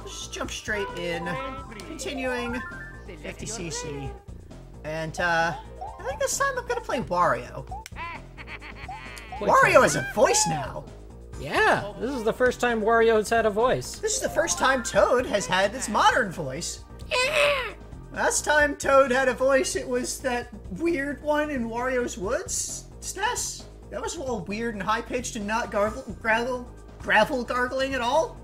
just jump straight in, continuing 50cc. And, I think this time I'm gonna play Wario. Wario has a voice now! Yeah, this is the first time Wario's had a voice. This is the first time Toad has had its modern voice. Last time Toad had a voice, it was that weird one in Wario's Woods, SNES. That was all weird and high-pitched and not gravel gargling at all.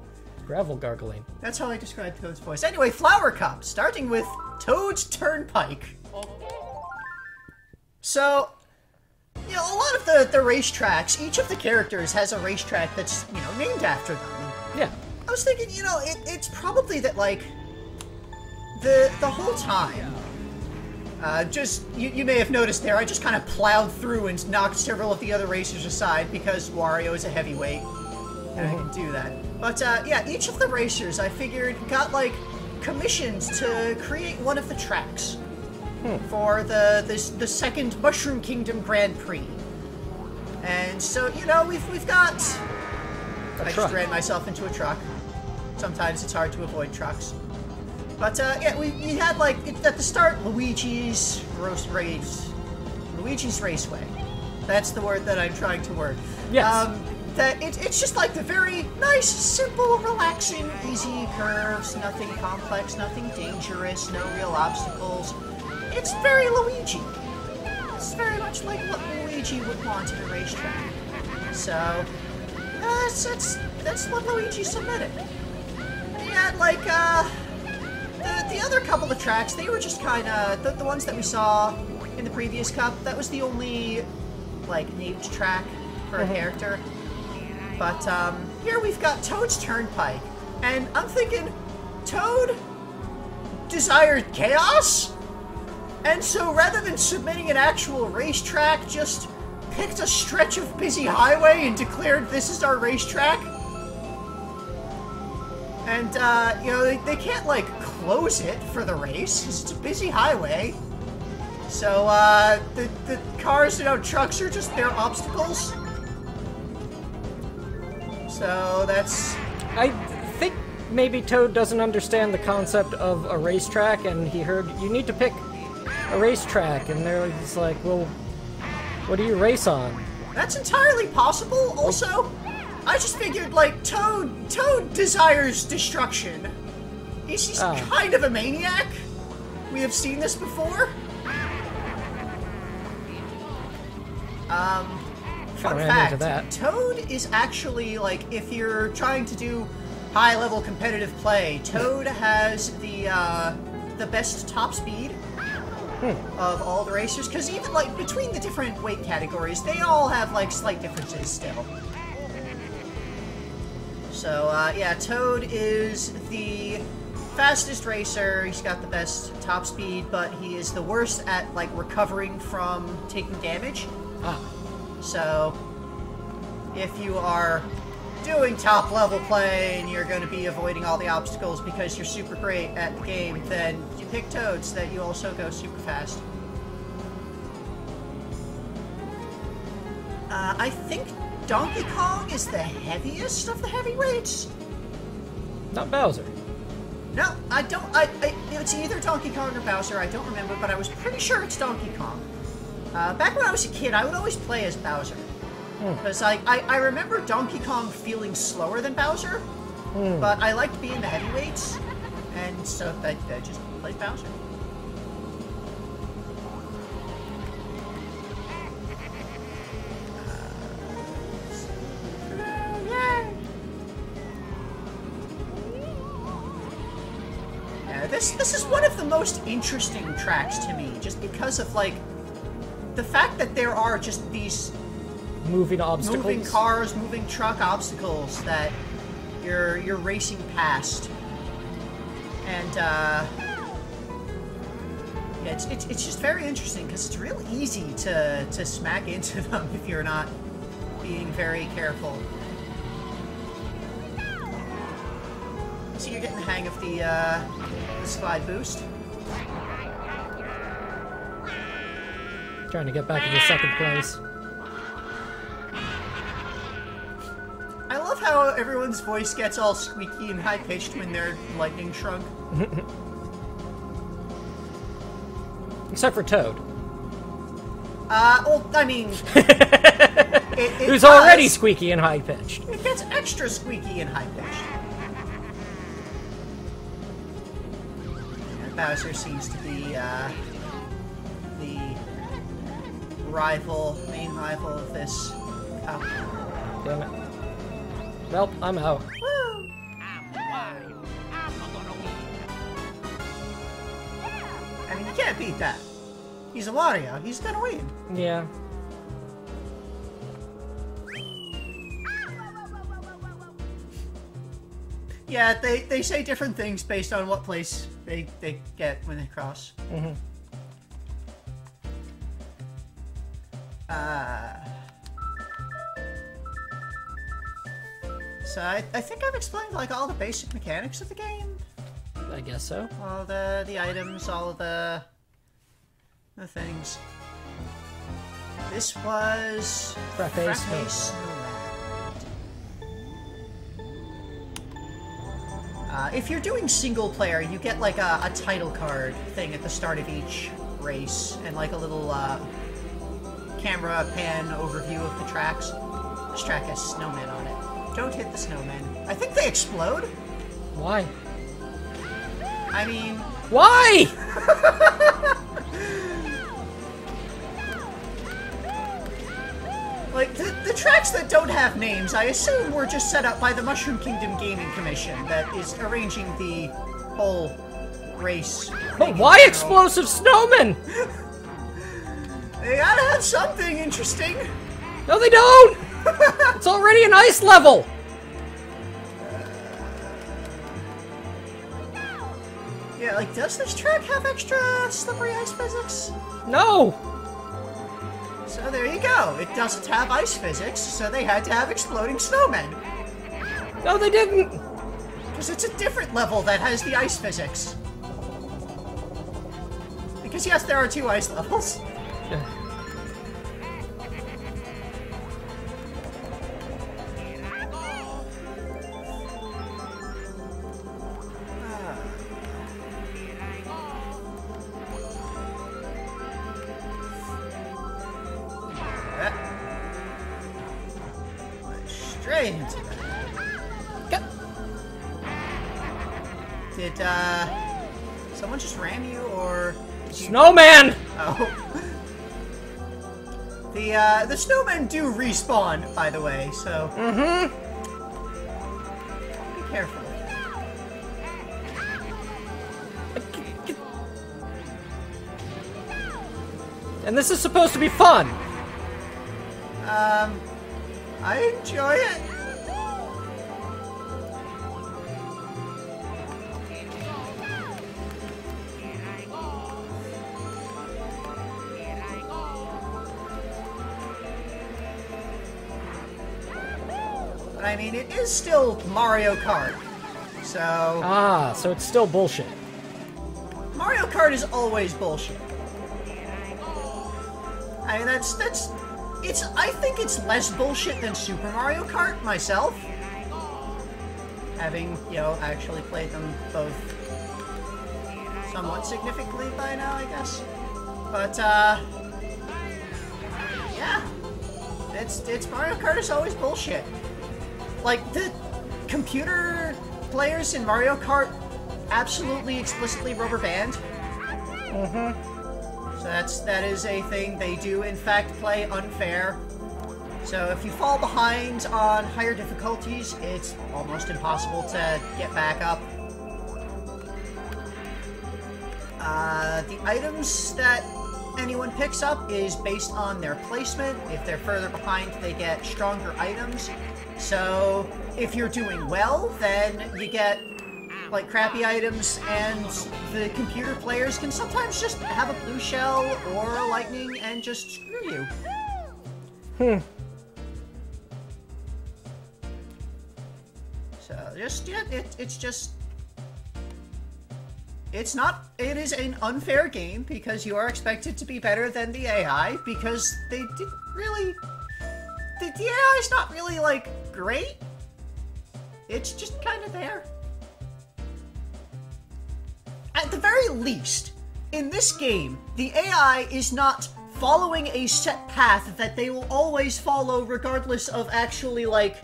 Gravel gargling. That's how I describe Toad's voice. Anyway, Flower Cup, starting with Toad's Turnpike. So, you know, a lot of the racetracks, each of the characters has a racetrack that's, you know, named after them. Yeah. I was thinking, you know, it's probably that, like, the whole time, just, you may have noticed there, I just kind of plowed through and knocked several of the other racers aside because Wario is a heavyweight, and I can do that. But, yeah, each of the racers, I figured, got, like, commissioned to create one of the tracks for the second Mushroom Kingdom Grand Prix. And so, you know, we've got... I just ran myself into a truck. Sometimes it's hard to avoid trucks. But, yeah, we had, like, at the start, Luigi's Raceway. That's the word that I'm trying to word. Yes. It's just, like, the very nice, simple, relaxing, easy curves, nothing complex, nothing dangerous, no real obstacles. It's very Luigi. It's very much like what Luigi would want in a racetrack. So, that's what Luigi submitted. He had, like, the other couple of tracks, they were just kind of, the ones that we saw in the previous cup, that was the only, like, named track for a character. But, here we've got Toad's Turnpike, and I'm thinking, Toad desired chaos? And so rather than submitting an actual racetrack, just picked a stretch of busy highway and declared this is our racetrack? And, you know, they can't, like, close it for the race, because it's a busy highway. So, the cars, you know, trucks are just their obstacles. So, that's... I think maybe Toad doesn't understand the concept of a racetrack, and he heard, you need to pick a racetrack, and they're just like, well, what do you race on? That's entirely possible, also. I just figured, like, Toad desires destruction. He's kind of a maniac. We have seen this before. Fun fact, Toad is actually, like, if you're trying to do high-level competitive play, Toad has the best top speed of all the racers, because even, like, between the different weight categories, they all have, like, slight differences still. So, yeah, Toad is the fastest racer, he's got the best top speed, but he is the worst at, like, recovering from taking damage. So, if you are doing top-level play and you're going to be avoiding all the obstacles because you're super great at the game, then you pick Toad so that you also go super fast. I think Donkey Kong is the heaviest of the heavyweights. Not Bowser. No, I don't. It's either Donkey Kong or Bowser. I don't remember, but I was pretty sure it's Donkey Kong. Back when I was a kid, I would always play as Bowser. Because I remember Donkey Kong feeling slower than Bowser, but I liked being the heavyweights, and so I just played Bowser. This is one of the most interesting tracks to me, just because of, like, the fact that there are just these moving obstacles, moving cars, moving truck obstacles that you're racing past, and yeah, it's just very interesting because it's real easy to smack into them if you're not being very careful. So you're getting the hang of the slide boost. Trying to get back into second place. I love how everyone's voice gets all squeaky and high-pitched when they're lightning shrunk? Except for Toad. Well, I mean... it was already squeaky and high-pitched. It gets extra squeaky and high-pitched. And Bowser seems to be, the main rival of this. Oh. Damn it. Well, I'm out. Woo! I mean, you can't beat that. He's a Wario. He's gonna win. Yeah. Yeah, they say different things based on what place they get when they cross. Mm-hmm. So I think I've explained like all the basic mechanics of the game. I guess so. All the items, all of the things. This was Frappe Snowland. If you're doing single player, you get like a title card thing at the start of each race, and like a little camera pan overview of the tracks. This track has snowmen on it. Don't hit the snowmen. I think they explode. Why? I mean... Why? Like, the tracks that don't have names, I assume were just set up by the Mushroom Kingdom Gaming Commission that is arranging the whole race. But why explosive snowmen? They gotta have something interesting. No, they don't! It's already an ice level! Yeah, like, does this track have extra slippery ice physics? No! So there you go. It doesn't have ice physics, so they had to have exploding snowmen. No, they didn't! Because it's a different level that has the ice physics. Because yes, there are 2 ice levels. Straight into that. Did, someone just ram you, or... Snowman! Oh. The snowmen do respawn, by the way, so... Mm-hmm. Be careful. And this is supposed to be fun! I enjoy it. But I mean, it is still Mario Kart, so... Ah, so it's still bullshit. Mario Kart is always bullshit. I mean, I think it's less bullshit than Super Mario Kart, myself. Having, you know, actually played them both somewhat significantly by now, I guess. But, yeah. It's Mario Kart is always bullshit. Like, the computer players in Mario Kart absolutely explicitly rubber band. Mm-hmm. So that is a thing. They do, in fact, play unfair. So if you fall behind on higher difficulties, it's almost impossible to get back up. The items that anyone picks up is based on their placement. If they're further behind, they get stronger items. So if you're doing well, then you get like crappy items, and the computer players can sometimes just have a blue shell or a lightning and just screw you. So just, yeah, it is an unfair game because you are expected to be better than the AI because they didn't really, the AI is not really like great. It's just kind of there. At the very least, in this game, the AI is not following a set path that they will always follow regardless of actually, like,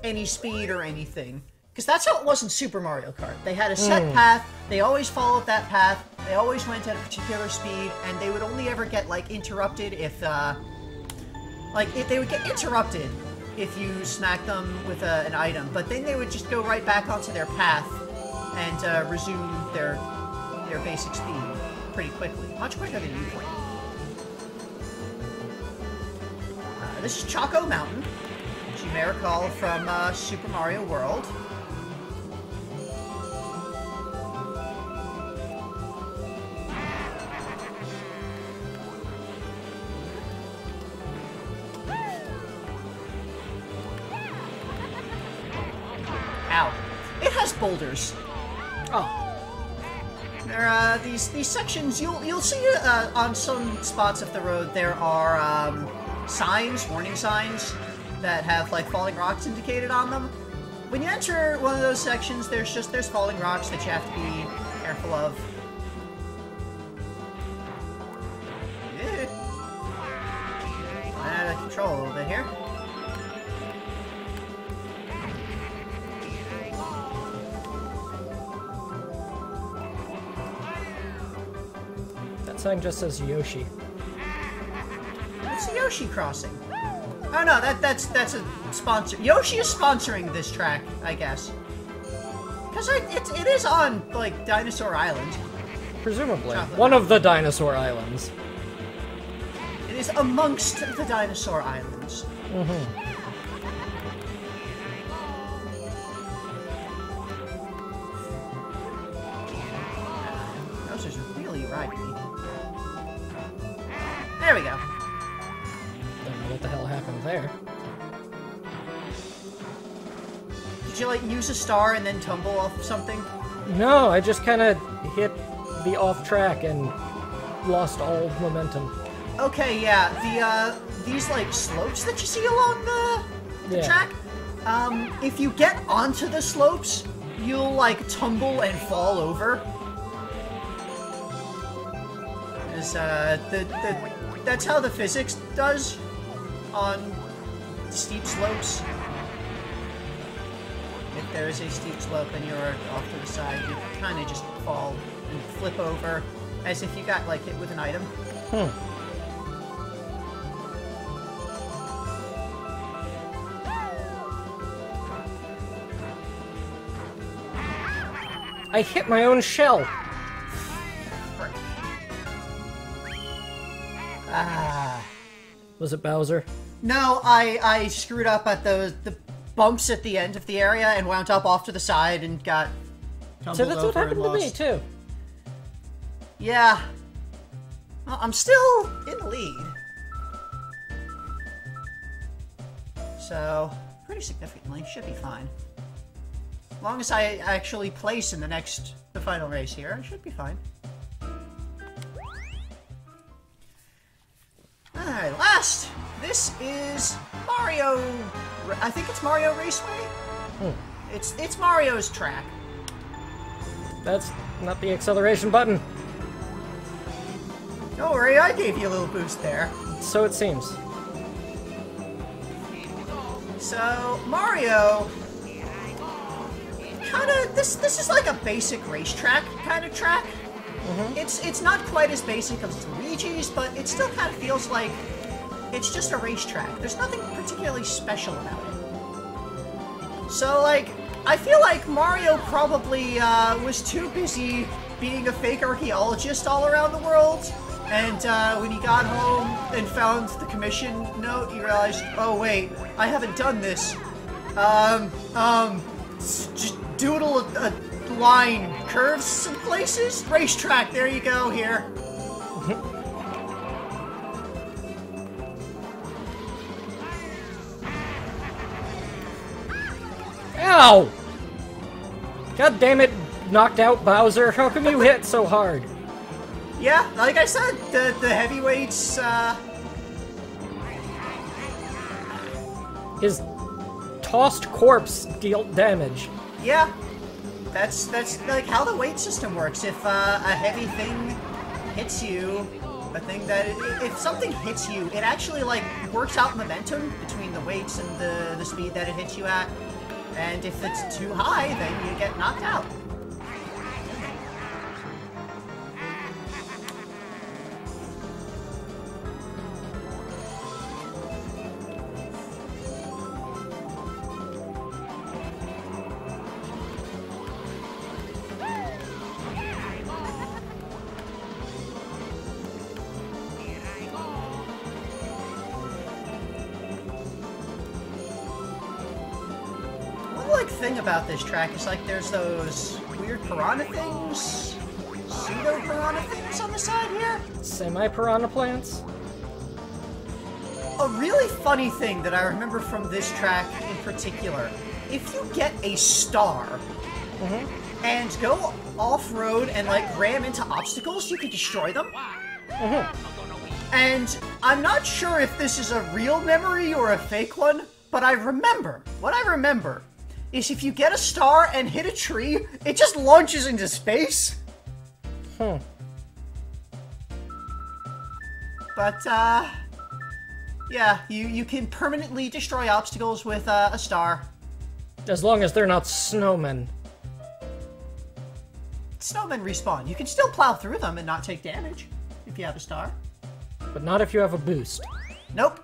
any speed or anything. Because that's how it was in Super Mario Kart. They had a set path, they always followed that path, they always went at a particular speed, and they would only ever get, like, interrupted if, if they would get interrupted if you smacked them with an item, but then they would just go right back onto their path and resume their basic speed pretty quickly. Much quicker than you can. This is Choco Mountain, which you may recall from Super Mario World. Ow. It has boulders. Oh. There are these sections. You'll see on some spots of the road there are signs, warning signs that have like falling rocks indicated on them. When you enter one of those sections, there's falling rocks that you have to be careful of. Yeah. I'm out of control a little bit here. Sign just says Yoshi. It's a Yoshi crossing. Oh no, that's a sponsor. Yoshi is sponsoring this track, I guess. Because it is on, like, Dinosaur Island. Presumably. One of the Dinosaur Islands. It is amongst the Dinosaur Islands. Mm-hmm. Those are really riding me. There we go. Don't know what the hell happened there. Did you, like, use a star and then tumble off something? No, I just kind of hit the off track and lost all momentum. Okay, yeah. These, like, slopes that you see along the track, if you get onto the slopes, you'll, like, tumble and fall over. That's how the physics does on steep slopes. If there is a steep slope and you're off to the side, you kind of just fall and flip over as if you got, like, hit with an item. I hit my own shell. Was it Bowser? No, I screwed up at the bumps at the end of the area and wound up off to the side and got tumbled So that's what over happened and to me, lost. too. Yeah. Well, I'm still in the lead. So, pretty significantly. Should be fine. As long as I actually place in the final race here, I should be fine. Alright, last! This is Mario... I think it's Mario Raceway? It's Mario's track. That's not the acceleration button. Don't worry, I gave you a little boost there. So it seems. So, Mario... This is like a basic racetrack kind of track. It's not quite as basic as Luigi's, but it still kind of feels like it's just a racetrack. There's nothing particularly special about it. So, like, I feel like Mario probably was too busy being a fake archaeologist all around the world, and when he got home and found the commission note, he realized, oh wait, I haven't done this. Just doodle a line, curves some places, racetrack, there you go, here. Ow! God damn it, knocked out Bowser. How come you hit so hard? Yeah, like I said, the heavyweights, His tossed corpse deal damage. Yeah, that's like how the weight system works. If a heavy thing hits you, if something hits you, it actually like works out momentum between the weights and the speed that it hits you at. And if it's too high, then you get knocked out. Thing about this track is like there's those weird piranha things, pseudo piranha things on the side here. Semi-piranha plants? A really funny thing that I remember from this track in particular, if you get a star and go off-road and like ram into obstacles, you can destroy them. And I'm not sure if this is a real memory or a fake one, but what I remember is if you get a star and hit a tree, it just launches into space. But, yeah, you can permanently destroy obstacles with a star. As long as they're not snowmen. Snowmen respawn. You can still plow through them and not take damage if you have a star. But not if you have a boost. Nope.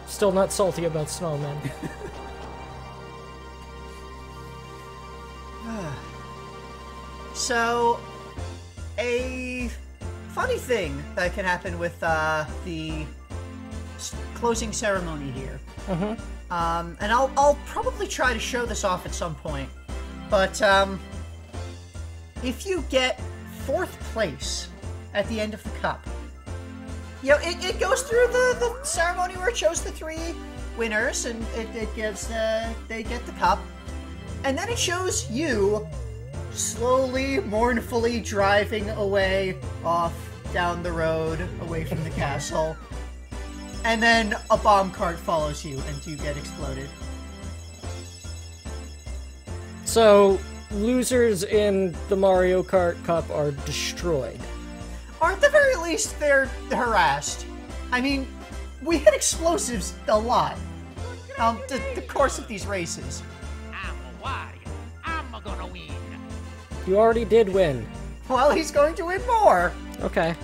Still not salty about snowmen. So, a funny thing that can happen with the closing ceremony here. And I'll probably try to show this off at some point. But if you get 4th place at the end of the cup, you know, it goes through the ceremony where it shows the 3 winners, and it gives they get the cup, and then it shows you slowly, mournfully driving away off down the road away from the castle, and then a bomb cart follows you, and you get exploded. So losers in the Mario Kart Cup are destroyed. Or at the very least, they're harassed. I mean, we hit explosives a lot. The course of these races. I'm a warrior. I'm gonna win. You already did win. Well, he's going to win more. Okay.